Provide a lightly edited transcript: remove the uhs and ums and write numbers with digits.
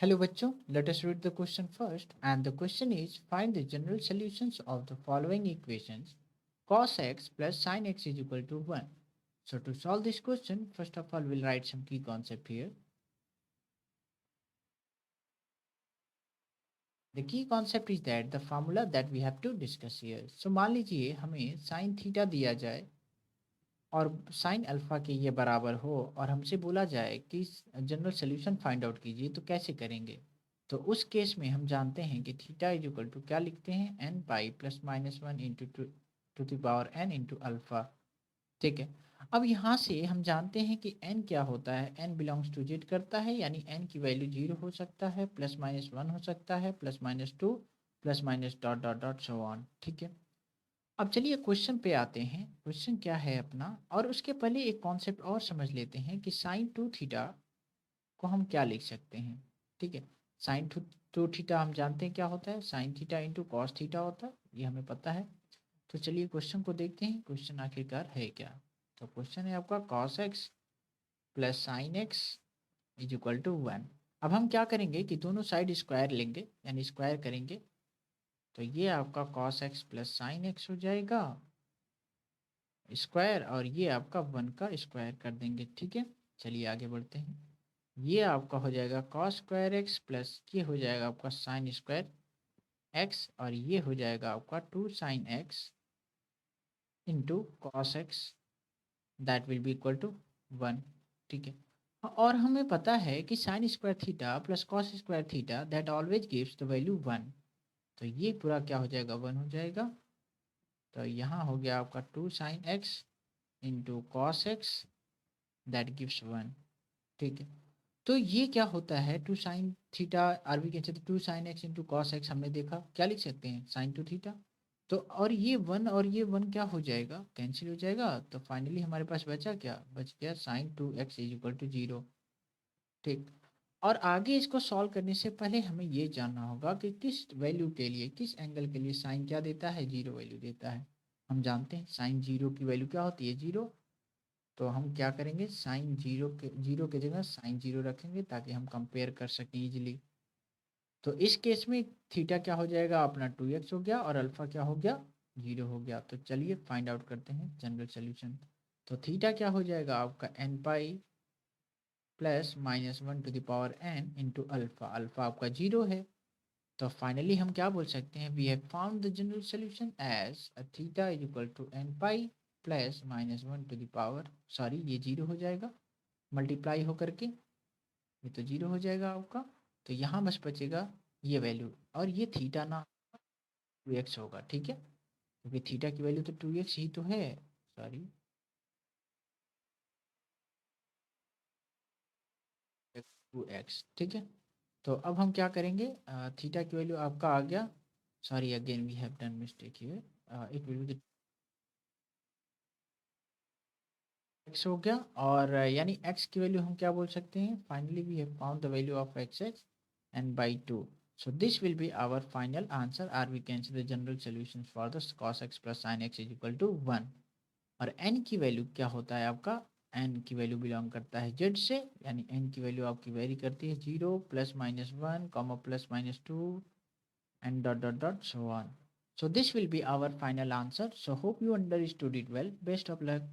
Hello बच्चों, let us read the question first and the question is find the general solutions of the following equations cos x plus sin x is equal to 1. So to solve this question, first of all we'll write some key concept here. The key concept is that the formula that we have to discuss here. So मान लीजिए हमें sin theta दिया जाए और sin alpha के ये बराबर हो और हमसे बोला जाए कि जनरल सोल्यूशन फाइंड आउट कीजिए तो कैसे करेंगे। तो उस केस में हम जानते हैं कि थीटा इज इक्वल टू क्या लिखते हैं n pi plus minus one into to the power n into alpha. ठीक है। अब यहाँ से हम जानते हैं कि n क्या होता है, n बिलोंग्स टू जेड करता है यानी n की वैल्यू 0 हो सकता है, प्लस माइनस वन हो सकता है, plus minus two, plus minus dot dot dot so on. ठीक है। अब चलिए क्वेश्चन पे आते हैं। क्वेश्चन क्या है अपना, और उसके पहले एक कॉन्सेप्ट और समझ लेते हैं कि साइन टू थीटा को हम क्या लिख सकते हैं। ठीक है। साइन टू थीटा हम जानते हैं क्या होता है, sine theta into cos theta होता है, ये हमें पता है। तो चलिए क्वेश्चन को देखते हैं, क्वेश्चन आखिरकार है क्या। तो क्वेश्चन है आपका cos x plus sine x is equal to one. अब हम क्या करेंगे कि दोनों साइड स्क्वायर लेंगे यानी स्क्वायर करेंगे। तो ये आपका cos x plus sine x हो जाएगा स्क्वायर, और ये आपका वन का स्क्वायर कर देंगे। ठीक है। चलिए आगे बढ़ते हैं। ये आपका हो जाएगा कॉस स्क्वायर एक्स प्लस ये हो जाएगा आपका साइन स्क्वायर एक्स, और ये हो जाएगा आपका two sine x into cos x that will be equal to one. ठीक है। और हमें पता है कि sine square theta plus cos square theta that always gives the value one. तो ये पूरा क्या हो जाएगा, वन हो जाएगा। तो यहाँ हो गया आपका two sine x into cos x that gives one. ठीक है। तो ये क्या होता है, two sine theta or we can say two sine x into cos x हमने देखा, क्या लिख सकते हैं साइन टू थीटा। तो और ये वन क्या हो जाएगा, कैंसिल हो जाएगा। तो फाइनली हमारे पास बचा क्या, बच गया sine two x is equal to zero. ठीक। और आगे इसको सॉल्व करने से पहले हमें ये जानना होगा कि किस वैल्यू के लिए, किस एंगल के लिए साइन क्या देता है, जीरो वैल्यू देता है। हम जानते हैं साइन जीरो की वैल्यू क्या होती है, जीरो। तो हम क्या करेंगे, साइन जीरो के जगह साइन जीरो रखेंगे ताकि हम कंपेयर कर सकें इजीली। तो इस केस में थीटा क्या हो जाएगा अपना टू एक्स हो गया और अल्फा क्या हो गया, जीरो हो गया। तो चलिए फाइंड आउट करते हैं जनरल सोल्यूशन। तो थीटा क्या हो जाएगा आपका n pi plus minus one to the power n into alpha, alpha आपका जीरो है। तो फाइनली हम क्या बोल सकते हैं, we have found the general solution as a theta is equal to n pi plus minus one to the power, sorry ये zero हो जाएगा मल्टीप्लाई होकर के, ये तो जीरो हो जाएगा आपका। तो यहाँ बस बचेगा ये वैल्यू, और ये थीटा ना टू एक्स होगा। ठीक है, क्योंकि थीटा की वैल्यू तो टू एक्स ही तो है, सॉरी टू एक्स। ठीक है। तो अब हम क्या करेंगे, थीटा की वैल्यू आपका आ गया, sorry again we have done mistake here, it will be x हो गया। और यानी एक्स की वैल्यू हम क्या बोल सकते हैं, finally we have found the value of x x and by two. So this will be our final answer, or we can say the general solutions for the cos x plus sin x is equal to 1। और n की value क्या होता है आपका, n की value belong करता है z से, यानी n की वैल्यू आपकी वेरी करती है zero plus minus one comma plus minus two and dot dot dot so on. So this will be our final answer. So hope you understood it well. Best of luck.